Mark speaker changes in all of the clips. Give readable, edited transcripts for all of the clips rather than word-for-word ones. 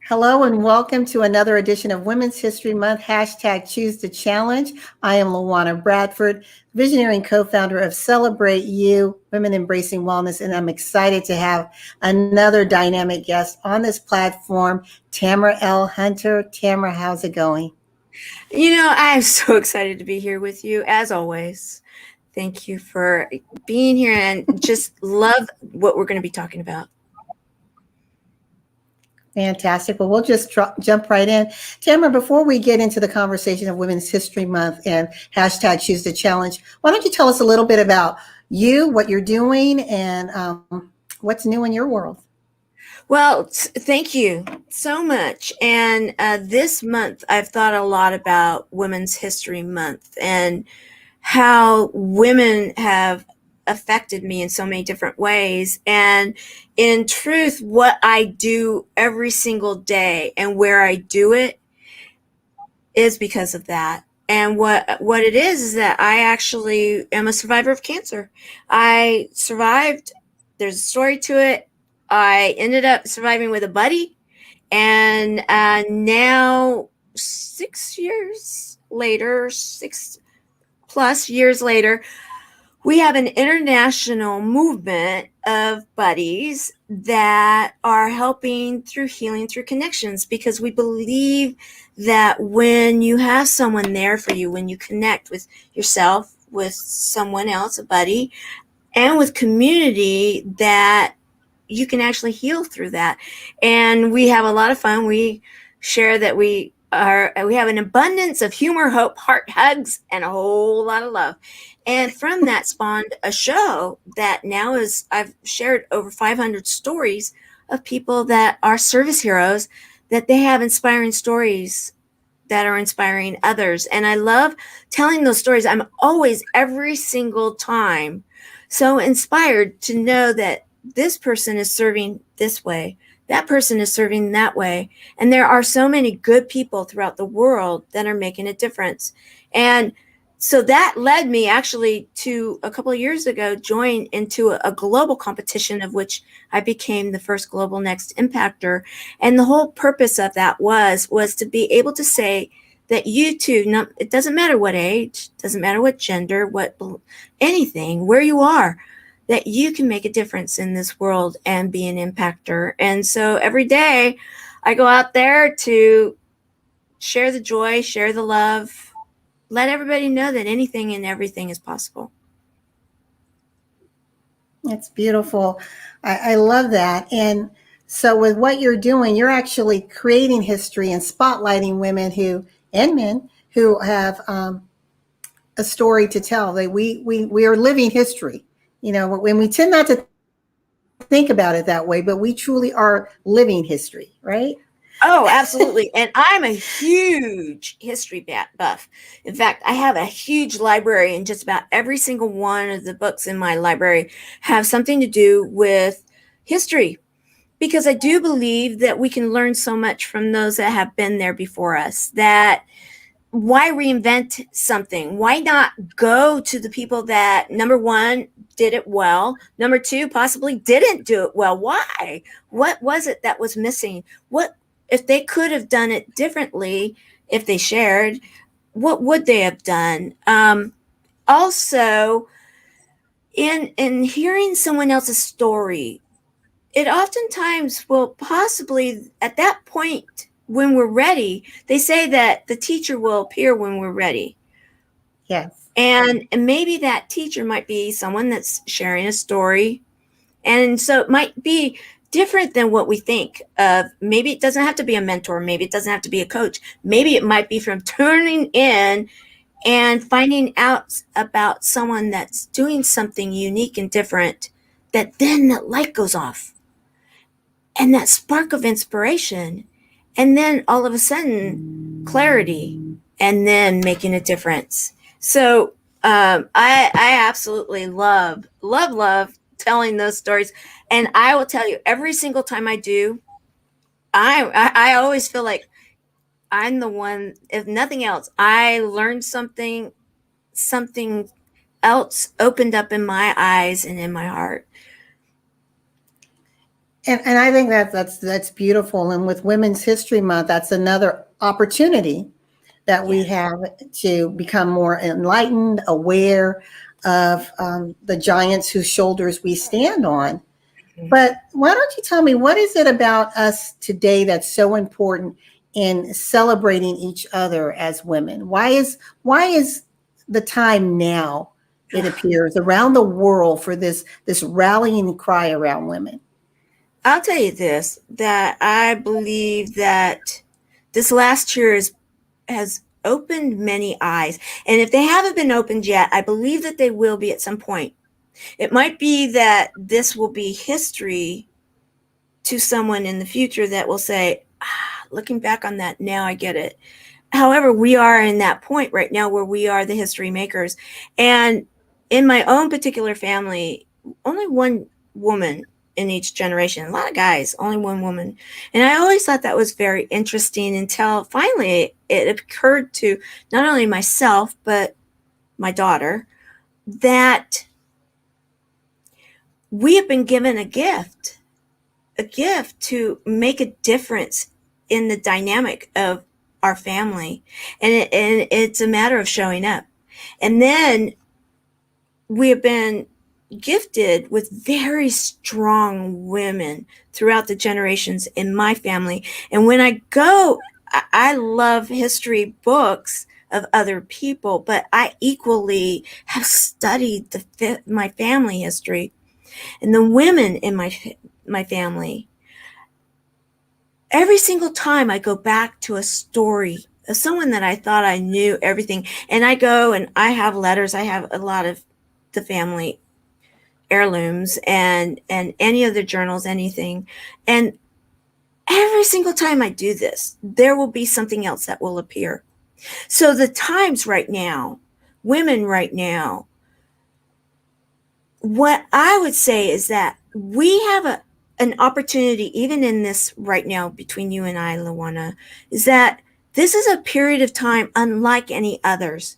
Speaker 1: Hello and welcome to another edition of Women's History Month, hashtag Choose the Challenge. I am Luana Bradford, visionary and co-founder of Celebrate You, Women Embracing Wellness, and I'm excited to have another dynamic guest on this platform, Tamara L. Hunter. Tamara, how's it going?
Speaker 2: I'm so excited to be here with you, as always. Thank you for being here and just love what we're going to be talking about.
Speaker 1: Fantastic. Well, we'll just jump right in. Tamara, before we get into the conversation of Women's History Month and hashtag Choose the Challenge, why don't you tell us a little bit about you, what you're doing, and what's new in your world?
Speaker 2: Well, thank you so much. And this month, I've thought a lot about Women's History Month and how women have affected me in so many different ways. And in truth, what I do every single day and where I do it is because of that. And what it is that I actually am a survivor of cancer. I survived. There's a story to it. I ended up surviving with a buddy, and now 6 years later, 6+ years later, we have an international movement of buddies that are helping through healing through connections, because we believe that when you have someone there for you, when you connect with yourself, with someone else, a buddy, and with community, that you can actually heal through that. And we have a lot of fun. We share that we have an abundance of humor, hope, heart hugs, and a whole lot of love. And from that spawned a show that now I've shared over 500 stories of people that are service heroes, that they have inspiring stories that are inspiring others. And I love telling those stories. I'm always, every single time, so inspired to know that this person is serving this way, that person is serving that way. And there are so many good people throughout the world that are making a difference. And so that led me actually to, a couple of years ago, join into a global competition, of which I became the first Global Next Impactor. And the whole purpose of that was to be able to say that you too, it doesn't matter what age, doesn't matter what gender, anything, where you are, that you can make a difference in this world and be an impactor. And so every day I go out there to share the joy, share the love, let everybody know that anything and everything is possible.
Speaker 1: It's beautiful. I love that. And so, with what you're doing, you're actually creating history and spotlighting women and men who have a story to tell. We are living history. When we tend not to think about it that way, but we truly are living history, right?
Speaker 2: Oh, absolutely. And I'm a huge history buff. In fact, I have a huge library, and just about every single one of the books in my library have something to do with history, because I do believe that we can learn so much from those that have been there before us. That why reinvent something? Why not go to the people that, number one, did it well, number two, possibly didn't do it well? Why? What was it that was missing? What if they could have done it differently? If they shared, what would they have done? Also, in hearing someone else's story, it oftentimes will possibly, at that point when we're ready, they say that the teacher will appear when we're ready.
Speaker 1: Yes.
Speaker 2: And maybe that teacher might be someone that's sharing a story. And so it might be different than what we think of. Maybe it doesn't have to be a mentor. Maybe it doesn't have to be a coach. Maybe it might be from turning in and finding out about someone that's doing something unique and different, that then the light goes off and that spark of inspiration, and then all of a sudden clarity, and then making a difference. So I absolutely love telling those stories. And I will tell you, every single time I do, I always feel like I'm the one. If nothing else, I learned something else opened up in my eyes and in my heart.
Speaker 1: And I think that's beautiful. And with Women's History Month, that's another opportunity that we
Speaker 2: Yeah.
Speaker 1: have to become more enlightened, aware of the giants whose shoulders we stand on. But why don't you tell me, what is it about us today that's so important in celebrating each other as women? Why is the time now, it appears, around the world for this rallying cry around women?
Speaker 2: I'll tell you this, that I believe that this last year has opened many eyes. And if they haven't been opened yet, I believe that they will be at some point. It might be that this will be history to someone in the future that will say, looking back on that, now I get it. However, we are in that point right now where we are the history makers. And in my own particular family, only one woman in each generation, a lot of guys, only one woman. And I always thought that was very interesting until finally it occurred to not only myself, but my daughter, that we have been given a gift to make a difference in the dynamic of our family. And it's a matter of showing up. And then we have been gifted with very strong women throughout the generations in my family. And when I go, I love history books of other people, but I equally have studied my family history and the women in my family. Every single time I go back to a story of someone that I thought I knew everything, and I go and I have letters, I have a lot of the family heirlooms and any of the journals, anything. And every single time I do this, there will be something else that will appear. So the times right now, women right now, what I would say is that we have an opportunity, even in this right now between you and I, Luana, is that this is a period of time unlike any others.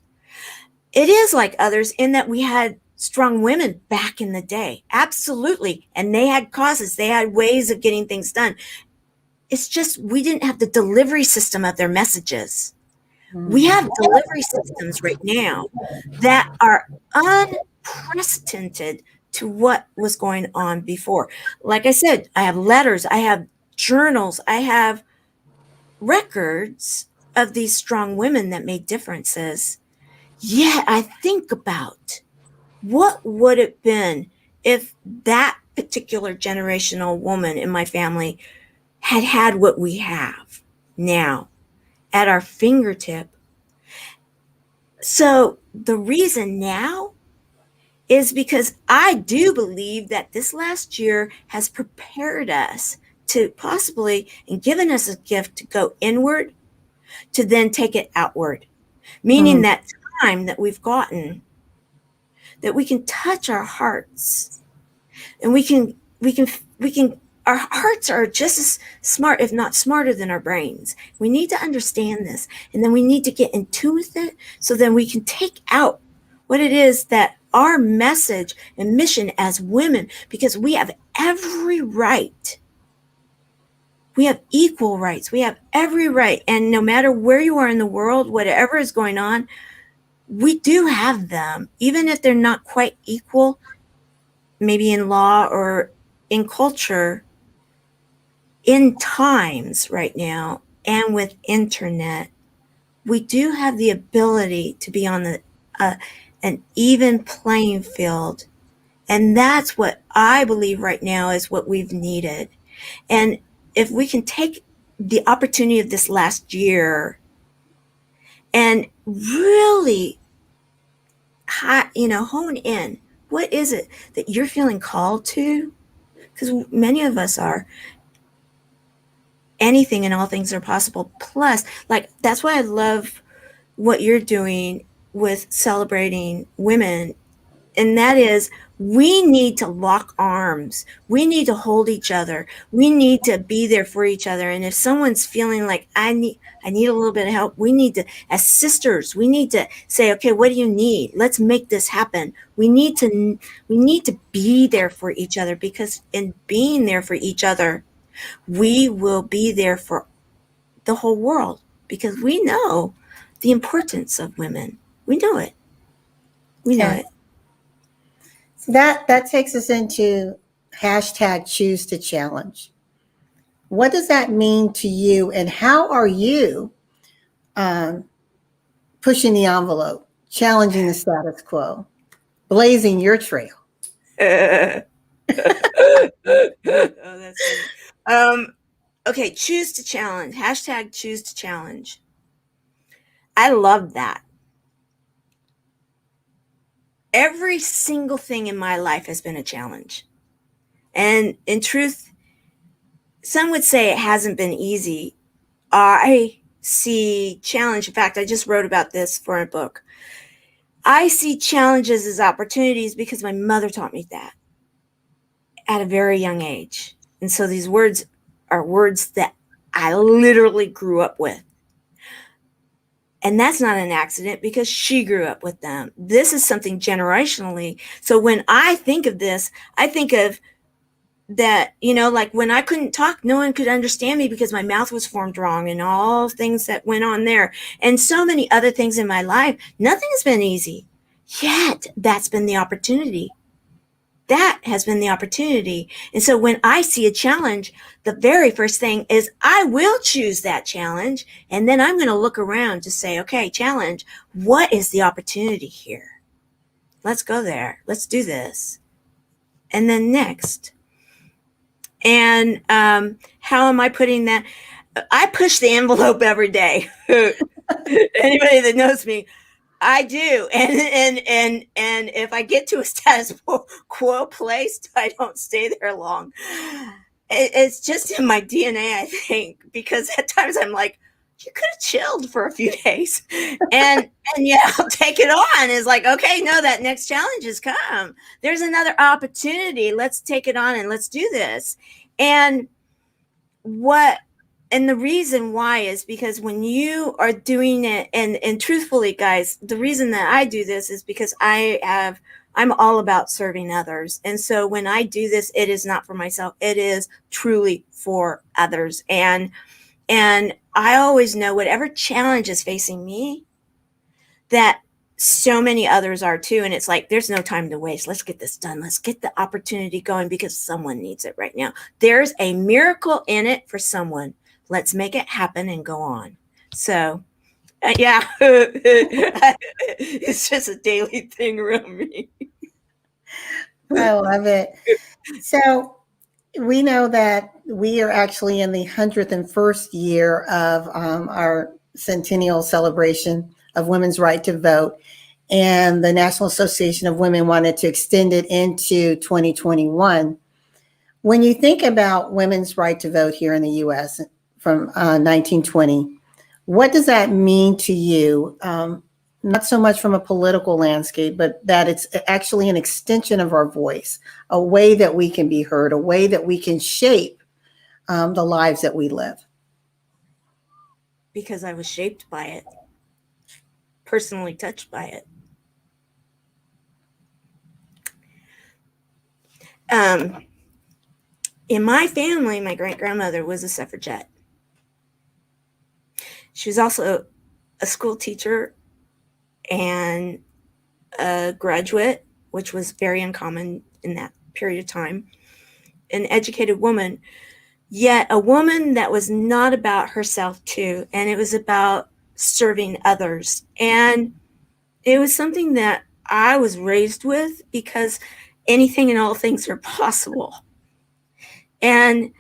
Speaker 2: It is like others in that we had strong women back in the day. Absolutely. And they had causes, they had ways of getting things done. It's just we didn't have the delivery system of their messages. We
Speaker 1: Mm.
Speaker 2: have delivery systems right now that are unprecedented to what was going on before. Like I said, I have letters, I have journals, I have records of these strong women that made differences. Yet I think about what would it been if that particular generational woman in my family had had what we have now at our fingertip. So the reason now is because I do believe that this last year has prepared us to possibly and given us a gift to go inward to then take it outward, meaning
Speaker 1: Mm.
Speaker 2: that time that we've gotten, that we can touch our hearts and we can our hearts are just as smart, if not smarter, than our brains. We need to understand this, and then we need to get in tune with it so then we can take out what it is that our message and mission as women, because we have every right. We have equal rights. We have every right. And no matter where you are in the world, whatever is going on, we do have them, even if they're not quite equal, maybe in law or in culture, in times right now, and with internet, we do have the ability to be on an even playing field. And that's what I believe right now is what we've needed. And if we can take the opportunity of this last year and really, hone in, what is it that you're feeling called to? Because many of us are. Anything and all things are possible. Plus, like, that's why I love what you're doing with celebrating women and that is, we need to lock arms. We need to hold each other. We need to be there for each other. And if someone's feeling like I need a little bit of help, we need to, as sisters, we need to say, okay, what do you need? Let's make this happen. We need to be there for each other, because in being there for each other, we will be there for the whole world, because we know the importance of women. We know it. We know
Speaker 1: Yeah.
Speaker 2: it.
Speaker 1: So that takes us into hashtag choose to challenge. What does that mean to you, and how are you um, pushing the envelope, challenging the status quo, blazing your trail?
Speaker 2: Oh, that's funny. Okay, choose to challenge. Hashtag choose to challenge. I love that. Every single thing in my life has been a challenge. And in truth, some would say it hasn't been easy. I see challenge. In fact, I just wrote about this for a book. I see challenges as opportunities because my mother taught me that at a very young age. And so these words are words that I literally grew up with. And that's not an accident, because she grew up with them. This is something generationally. So when I think of this, I think of that, like when I couldn't talk, no one could understand me because my mouth was formed wrong, and all things that went on there. And so many other things in my life. Nothing has been easy. Yet that's been the opportunity. That has been the opportunity. And so when I see a challenge, the very first thing is I will choose that challenge. And then I'm going to look around to say, okay, challenge, what is the opportunity here? Let's go there. Let's do this. And then next. And how am I putting that? I push the envelope every day. Anybody that knows me, I do, and if I get to a status quo place, I don't stay there long. It's just in my DNA, I think, because at times I'm like, you could have chilled for a few days, and yeah, I'll take it on. It's like, okay, no, that next challenge has come. There's another opportunity. Let's take it on and let's do this. And what and the reason why is because when you are doing it, and truthfully, guys, the reason that I do this is because I'm all about serving others. And so when I do this, it is not for myself, it is truly for others. And I always know whatever challenge is facing me, that so many others are too. And it's like, there's no time to waste. Let's get this done. Let's get the opportunity going, because someone needs it right now. There's a miracle in it for someone. Let's make it happen and go on. So, yeah, it's just a daily thing around me.
Speaker 1: I love it. So we know that we are actually in the 101st year of our centennial celebration of women's right to vote. And the National Association of Women wanted to extend it into 2021. When you think about women's right to vote here in the US from 1920, what does that mean to you? Not so much from a political landscape, but that it's actually an extension of our voice, a way that we can be heard, a way that we can shape the lives that we live.
Speaker 2: Because I was shaped by it, personally touched by it. In my family, my great grandmother was a suffragette. She was also a school teacher and a graduate, which was very uncommon in that period of time, an educated woman, yet a woman that was not about herself too, and it was about serving others. And it was something that I was raised with, because anything and all things are possible. And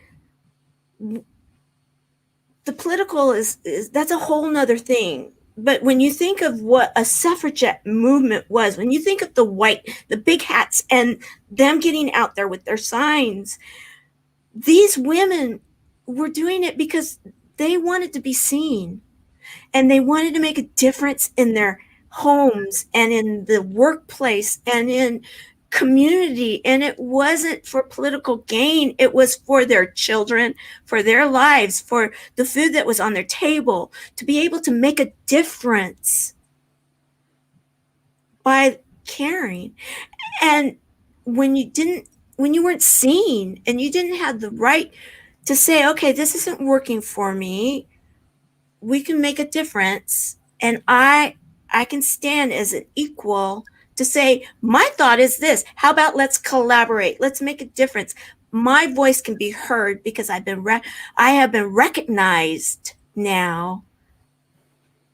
Speaker 2: the political is that's a whole nother thing. But when you think of what a suffragette movement was, when you think of the big hats, and them getting out there with their signs, these women were doing it because they wanted to be seen, and they wanted to make a difference in their homes and in the workplace and in community, and it wasn't for political gain. It was for their children, for their lives, for the food that was on their table, to be able to make a difference by caring. And when you weren't seen and you didn't have the right to say, okay, this isn't working for me, we can make a difference, and I can stand as an equal to say, my thought is this. How about let's collaborate? Let's make a difference. My voice can be heard because I have been recognized now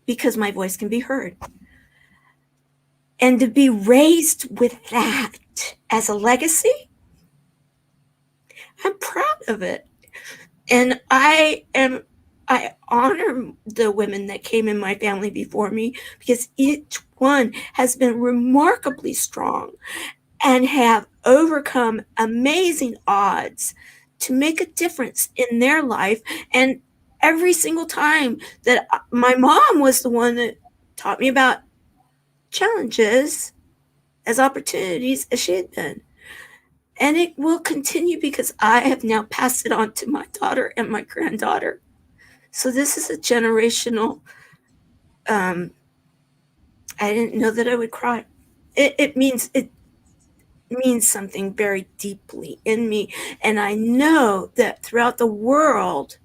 Speaker 2: because my voice can be heard. And to be raised with that as a legacy, I'm proud of it. And I honor the women that came in my family before me, because each one has been remarkably strong and have overcome amazing odds to make a difference in their life. And every single time that my mom was the one that taught me about challenges as opportunities as she had been. And it will continue because I have now passed it on to my daughter and my granddaughter. So this is a generational. I didn't know that I would cry. It means something very deeply in me, and I know that throughout the world,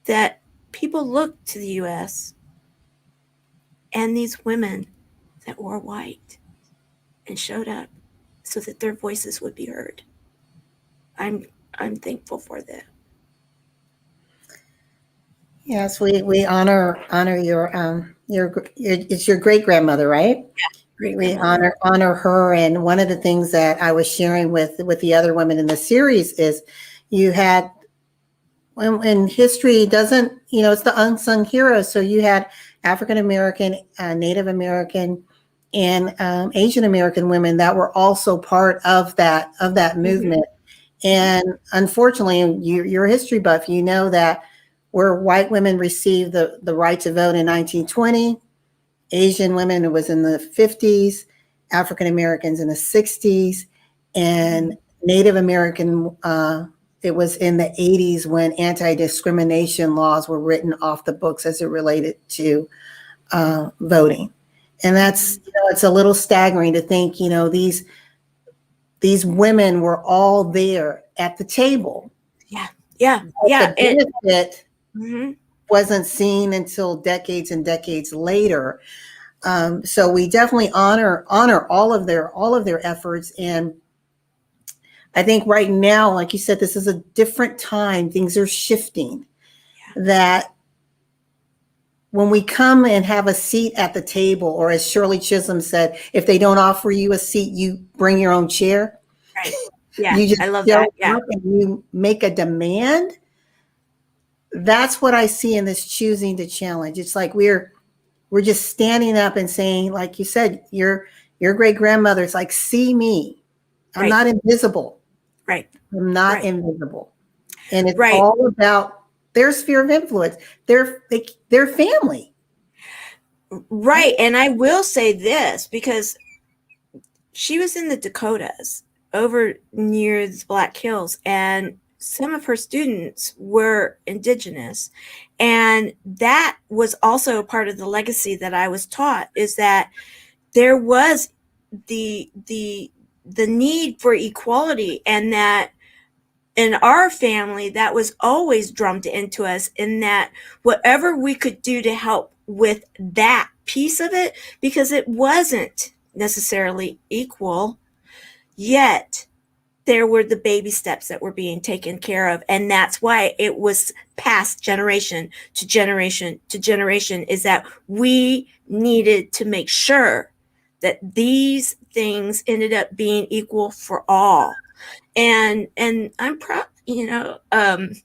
Speaker 2: that people look to the U.S. and these women that wore white and showed up so that their voices would be heard. I'm thankful for that.
Speaker 1: Yes, we honor your it's your great grandmother, right? We honor her, and one of the things that I was sharing with the other women in the series is you had when history doesn't, it's the unsung heroes. So you had African American, Native American, and Asian American women that were also part of that movement. And unfortunately, you're a history buff. You know that where white women received the right to vote in 1920, Asian women, it was in the 50s, African Americans in the 60s, and Native American, it was in the 80s when anti-discrimination laws were written off the books as it related to voting. And that's, it's a little staggering to think, these women were all there at the table.
Speaker 2: Yeah.
Speaker 1: The benefit
Speaker 2: Mm-hmm.
Speaker 1: wasn't seen until decades and decades later. So we definitely honor all of their efforts. And I think right now, like you said, this is a different time. Things are shifting.
Speaker 2: Yeah.
Speaker 1: That when we come and have a seat at the table, or as Shirley Chisholm said, if they don't offer you a seat, you bring your own chair.
Speaker 2: Right. Yeah.
Speaker 1: You just
Speaker 2: I love that. Yeah.
Speaker 1: and you make a demand. That's what I see in this choosing to challenge. It's like we're just standing up and saying, like you said, your great grandmother's like, see me. I'm not invisible.
Speaker 2: Right.
Speaker 1: I'm not invisible. And it's
Speaker 2: Right.
Speaker 1: all about their sphere of influence, their family.
Speaker 2: Right. And I will say this, because she was in the Dakotas over near the Black Hills, and some of her students were indigenous. And that was also a part of the legacy that I was taught, is that there was the need for equality, and that in our family that was always drummed into us, in that whatever we could do to help with that piece of it, because it wasn't necessarily equal, yet there were the baby steps that were being taken care of. And that's why it was passed generation to generation to generation, is that we needed to make sure that these things ended up being equal for all. And I'm proud, and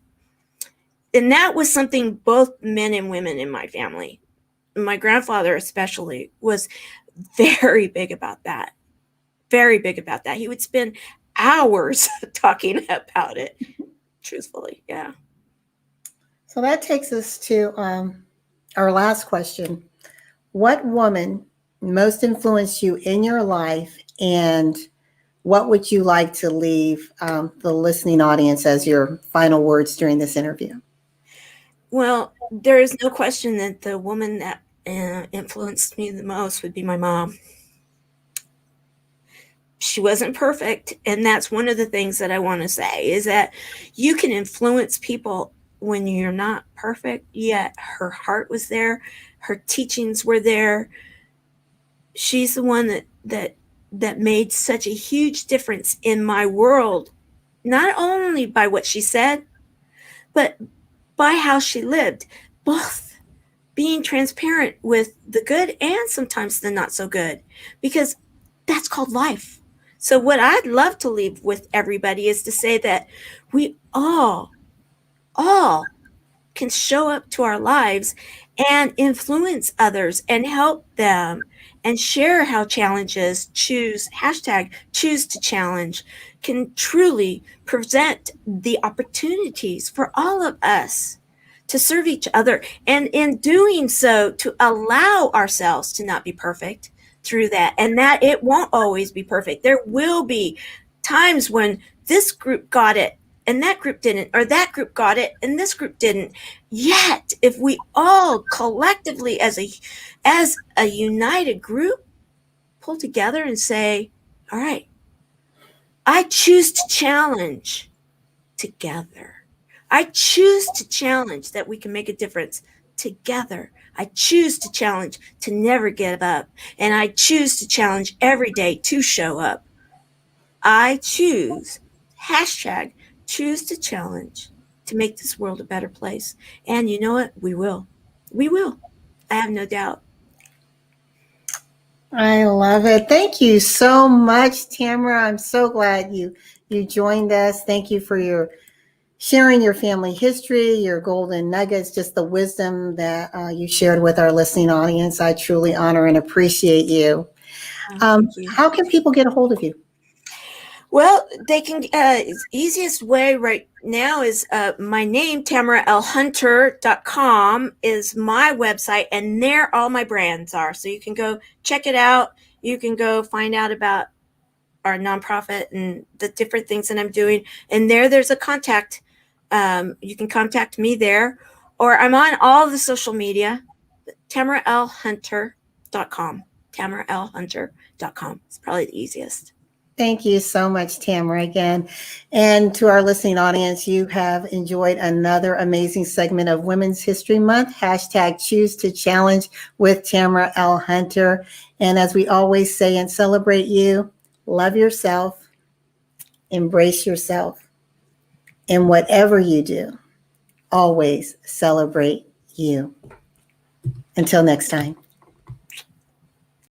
Speaker 2: that was something both men and women in my family, my grandfather especially, was very big about that. Very big about that. He would spend hours talking about it, truthfully. Yeah.
Speaker 1: So that takes us to our last question. what woman most influenced you in your life, and what would you like to leave the listening audience as your final words during this interview?
Speaker 2: Well, there is no question that the woman that influenced me the most would be my mom. She wasn't perfect, and that's one of the things that I want to say is that you can influence people when you're not perfect, yet her heart was there, her teachings were there. She's the one that made such a huge difference in my world, not only by what she said, but by how she lived, both being transparent with the good and sometimes the not so good, because that's called life. So what I'd love to leave with everybody is to say that we all can show up to our lives and influence others and help them and share how challenges choose to challenge can truly present the opportunities for all of us to serve each other, and in doing so to allow ourselves to not be perfect through that, and that it won't always be perfect. There will be times when this group got it and that group didn't, or that group got it and this group didn't. Yet if we all collectively as a united group pull together and say, all right, I choose to challenge together. I choose to challenge that we can make a difference together. I choose to challenge to never give up. And I choose to challenge every day to show up. I choose, hashtag, choose to challenge to make this world a better place. And you know what? We will. We will. I have no doubt.
Speaker 1: I love it. Thank you so much, Tamara. I'm so glad you joined us. Thank you for your sharing your family history, your golden nuggets, just the wisdom that you shared with our listening audience. I truly honor and appreciate you.
Speaker 2: Thank you.
Speaker 1: How can people get a hold of you?
Speaker 2: Well, they can, easiest way right now is my name, TamaraLHunter.com is my website, and there all my brands are. So you can go check it out. You can go find out about our nonprofit and the different things that I'm doing. And there's a contact. You can contact me there, or I'm on all the social media, TamaraLHunter.com. TamaraLHunter.com. It's probably the easiest.
Speaker 1: Thank you so much, Tamara, again. And to our listening audience, you have enjoyed another amazing segment of Women's History Month, hashtag Choose to Challenge with Tamara L. Hunter. And as we always say and celebrate you, love yourself, embrace yourself, and whatever you do, always celebrate you. Until next time.